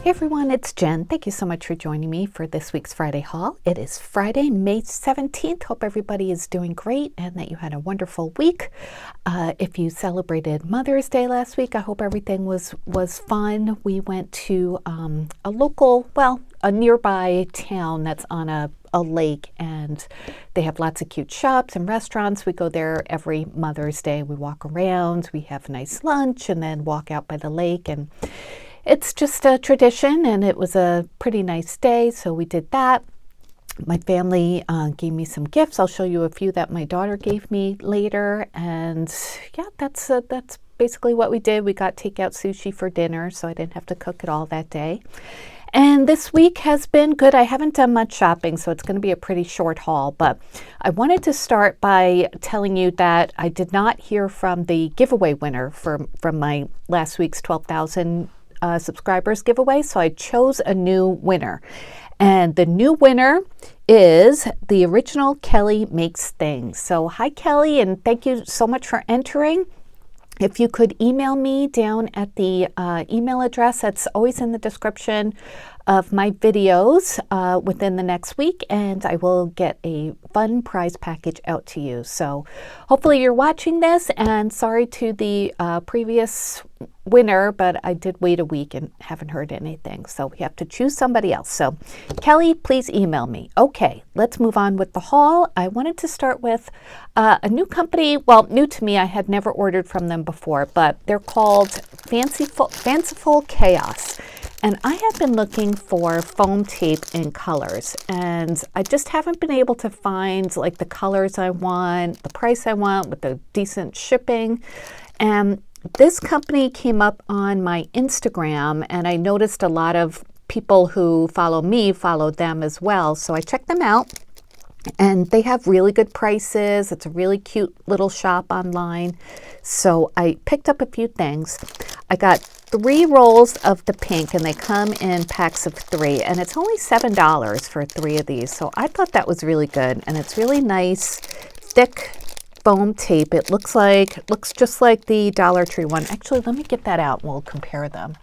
Hey everyone, it's Jen. Thank you so much for joining me for this week's Friday haul. It is Friday, May 17th. Hope everybody is doing great and that you had a wonderful week. If you celebrated Mother's Day last week, I hope everything was fun. We went to a nearby town that's on a lake, and they have lots of cute shops and restaurants. We go there every Mother's Day. We walk around, we have a nice lunch, and then walk out by the lake, and it's just a tradition, and it was a pretty nice day, so we did that. My family gave me some gifts. I'll show you a few that my daughter gave me later, and yeah, that's basically what we did. We got takeout sushi for dinner, so I didn't have to cook it all that day. And this week has been good. I haven't done much shopping, so it's going to be a pretty short haul, but I wanted to start by telling you that I did not hear from the giveaway winner from my last week's 12,000 subscribers giveaway, so I chose a new winner. And the new winner is the original Kelly Makes Things. So hi Kelly, and thank you so much for entering. If you could email me down at the email address that's always in the description of my videos within the next week, and I will get a fun prize package out to you. So hopefully you're watching this, and sorry to the previous winner, but I did wait a week and haven't heard anything, so we have to choose somebody else. So Kelly, please email me. Okay, let's move on with the haul. I wanted to start with a new company, well, new to me. I had never ordered from them before, but they're called Fanciful Chaos. And I have been looking for foam tape in colors, and I just haven't been able to find like the colors I want, the price I want, with the decent shipping. And this company came up on my Instagram, and I noticed a lot of people who follow me followed them as well. So I checked them out, and they have really good prices. It's a really cute little shop online. So I picked up a few things. I got 3 rolls of the pink, and they come in packs of 3, and it's only $7 for 3 of these. So I thought that was really good, and it's really nice, thick foam tape. It looks just like the Dollar Tree one. Actually, let me get that out and we'll compare them.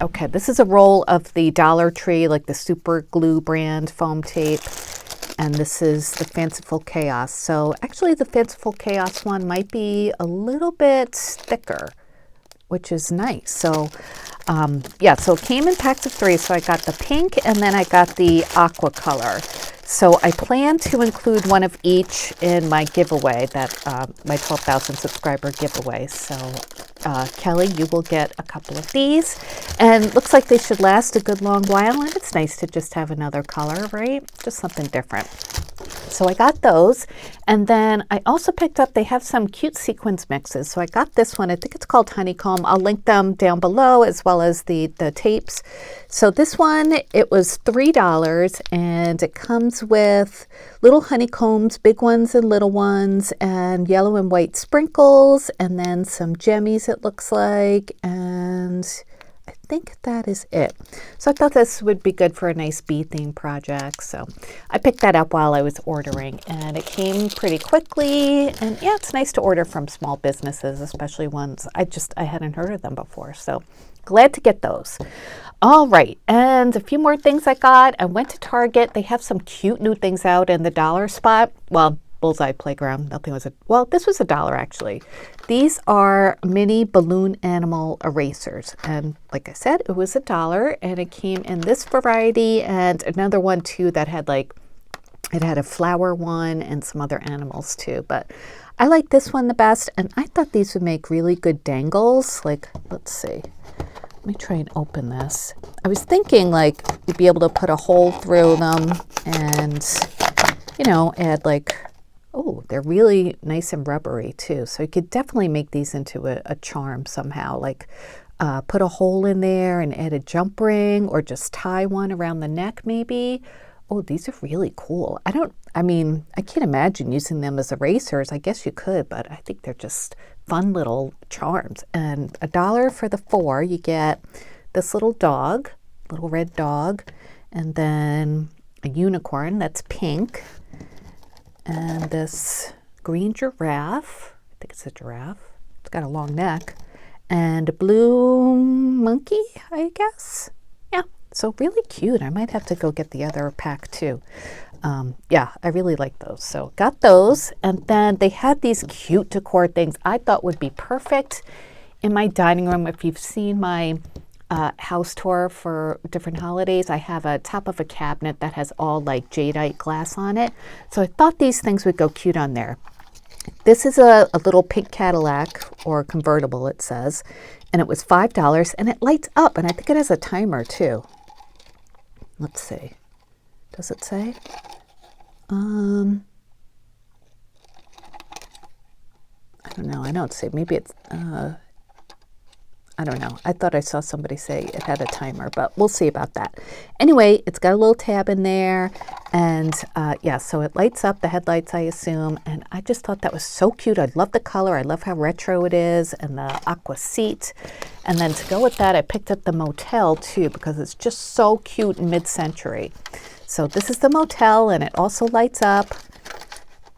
Okay, this is a roll of the Dollar Tree, like the Super Glue brand foam tape, and this is the Fanciful Chaos. So actually the Fanciful Chaos one might be a little bit thicker, which is nice. So yeah, so it came in packs of 3. So I got the pink, and then I got the aqua color. So I plan to include one of each in my giveaway, that my 12,000 subscriber giveaway. So Kelly, you will get a couple of these, and looks like they should last a good long while, and it's nice to just have another color, right? Just something different. So I got those, and then I also picked up, they have some cute sequins mixes. So I got this one, I think it's called Honeycomb. I'll link them down below, as well as the tapes. So this one, it was $3, and it comes with little honeycombs, big ones and little ones, and yellow and white sprinkles, and then some gemmies it looks like, and I think that is it. So I thought this would be good for a nice bee theme project. So I picked that up while I was ordering, and it came pretty quickly. And yeah, it's nice to order from small businesses, especially ones I hadn't heard of them before. So glad to get those. All right, and a few more things I got. I went to Target. They have some cute new things out in the dollar spot. Well, Bullseye Playground. Nothing was this was $1 actually. These are mini balloon animal erasers, and like I said, it was $1, and it came in this variety and another one too that had it had a flower one and some other animals too. But I like this one the best, and I thought these would make really good dangles. Like, let's see. Let me try and open this. I was thinking like you'd be able to put a hole through them and, add oh, they're really nice and rubbery too. So you could definitely make these into a charm somehow, put a hole in there and add a jump ring, or just tie one around the neck maybe. Oh, these are really cool. I can't imagine using them as erasers. I guess you could, but I think they're just fun little charms. And $1 for the 4, you get this little dog, little red dog, and then a unicorn that's pink, and this green giraffe. I think it's a giraffe. It's got a long neck. and a blue monkey, I guess. Yeah, so really cute. I might have to go get the other pack too. Yeah, I really like those. So got those. And then they had these cute decor things I thought would be perfect in my dining room. If you've seen my house tour for different holidays, I have a top of a cabinet that has all like jadeite glass on it. So I thought these things would go cute on there. This is a little pink Cadillac, or convertible it says, and it was $5, and it lights up, and I think it has a timer too. Let's see. Does it say? I don't know. I don't see. Maybe it's, I don't know. I thought I saw somebody say it had a timer, but we'll see about that. Anyway, it's got a little tab in there, and yeah, so it lights up the headlights, I assume, and I just thought that was so cute. I love the color. I love how retro it is, and the aqua seat. And then to go with that, I picked up the motel too, because it's just so cute and mid-century. So this is the motel, and it also lights up.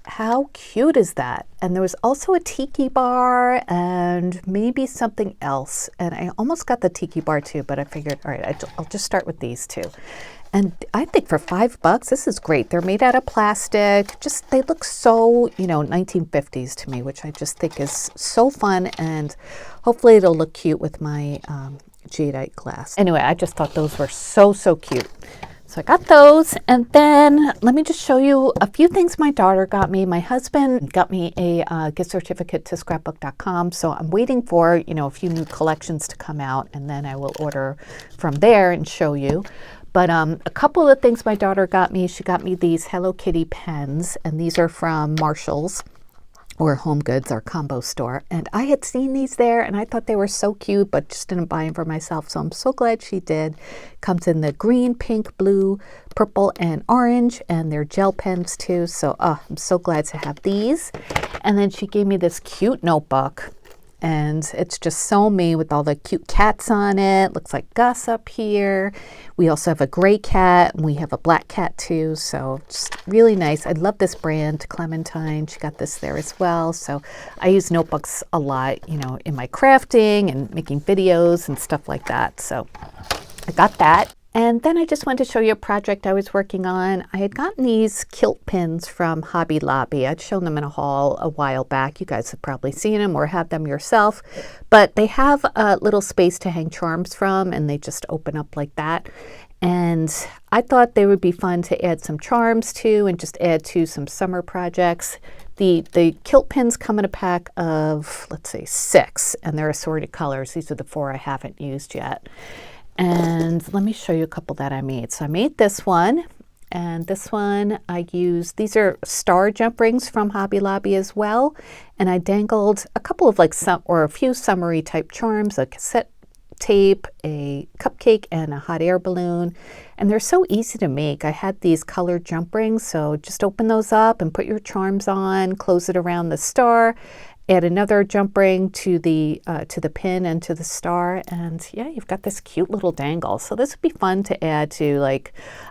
How cute is that? And there was also a tiki bar and maybe something else. And I almost got the tiki bar too, but I figured, all right, I'll just start with these two. And I think for $5, this is great. They're made out of plastic. Just, they look so, 1950s to me, which I just think is so fun. And hopefully it'll look cute with my jadeite glass. Anyway, I just thought those were so, so cute. So I got those, and then let me just show you a few things my daughter got me. My husband got me a gift certificate to scrapbook.com, so I'm waiting for, a few new collections to come out, and then I will order from there and show you. But a couple of things my daughter got me, she got me these Hello Kitty pens, and these are from Marshall's, or Home Goods, our combo store. And I had seen these there, and I thought they were so cute, but just didn't buy them for myself. So I'm so glad she did. Comes in the green, pink, blue, purple, and orange, and they're gel pens too. So I'm so glad to have these. And then she gave me this cute notebook, and it's just so me with all the cute cats on it. Looks like Gus up here. We also have a gray cat, and we have a black cat too, so just really nice. I love this brand, Clementine. She got this there as well. So I use notebooks a lot, in my crafting and making videos and stuff like that. So I got that. And then I just wanted to show you a project I was working on. I had gotten these Kilt pins from Hobby Lobby. I'd shown them in a haul a while back. You guys have probably seen them or have them yourself. But they have a little space to hang charms from, and they just open up like that. And I thought they would be fun to add some charms to and just add to some summer projects. The Kilt pins come in a pack of, let's say, 6, and they're assorted colors. These are the 4 I haven't used yet. And let me show you a couple that I made. So I made this one, and this one I used, these are star jump rings from Hobby Lobby as well. And I dangled a couple of a few summery type charms, a cassette tape, a cupcake, and a hot air balloon. And they're so easy to make. I had these colored jump rings, so just open those up and put your charms on, close it around the star, add another jump ring to the pin and to the star, and yeah, you've got this cute little dangle. So this would be fun to add to,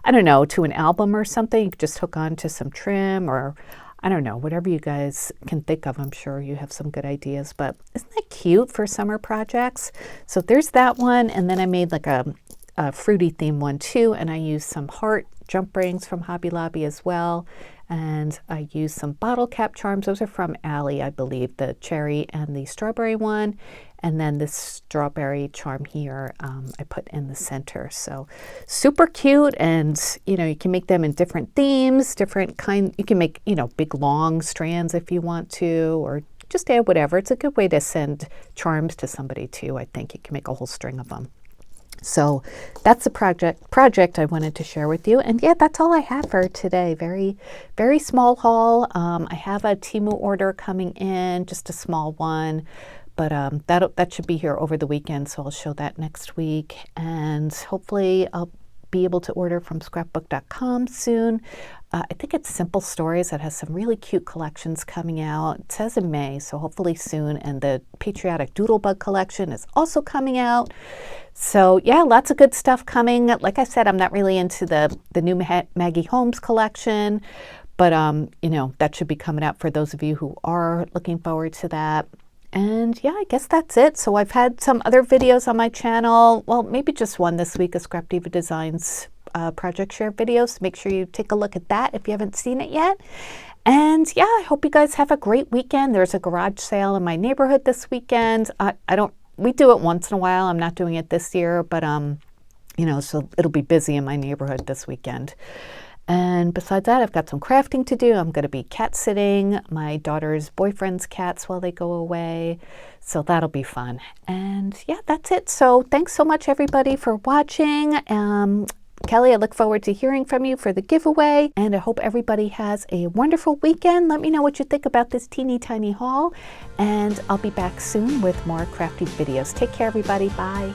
I don't know, to an album or something. You could just hook on to some trim, or I don't know, whatever you guys can think of. I'm sure you have some good ideas, but isn't that cute for summer projects? So there's that one, and then I made a fruity theme one too, and I used some heart jump rings from Hobby Lobby as well. And I used some bottle cap charms. Those are from Allie, I believe, the cherry and the strawberry one. And then this strawberry charm here, I put in the center. So super cute. And, you can make them in different themes, different kind. You can make, big long strands if you want to, or just add whatever. It's a good way to send charms to somebody too. I think you can make a whole string of them. So that's the project I wanted to share with you. And yeah, that's all I have for today. Very, very small haul. I have a Temu order coming in, just a small one, but that should be here over the weekend. So I'll show that next week, and hopefully I'll be able to order from scrapbook.com soon. I think it's Simple Stories that has some really cute collections coming out. It says in May, so hopefully soon. And the Patriotic Doodlebug collection is also coming out. So yeah, lots of good stuff coming. Like I said, I'm not really into the new Maggie Holmes collection, but that should be coming out for those of you who are looking forward to that. And yeah, I guess that's it. So I've had some other videos on my channel. Well, maybe just one this week, a Scrap Diva Designs project share video. So make sure you take a look at that if you haven't seen it yet. And yeah, I hope you guys have a great weekend. There's a garage sale in my neighborhood this weekend. We do it once in a while. I'm not doing it this year, but you know, so it'll be busy in my neighborhood this weekend. And besides that, I've got some crafting to do. I'm going to be cat sitting my daughter's boyfriend's cats while they go away. So that'll be fun. And yeah, that's it. So thanks so much, everybody, for watching. Kelly, I look forward to hearing from you for the giveaway. And I hope everybody has a wonderful weekend. Let me know what you think about this teeny tiny haul. And I'll be back soon with more crafty videos. Take care, everybody. Bye.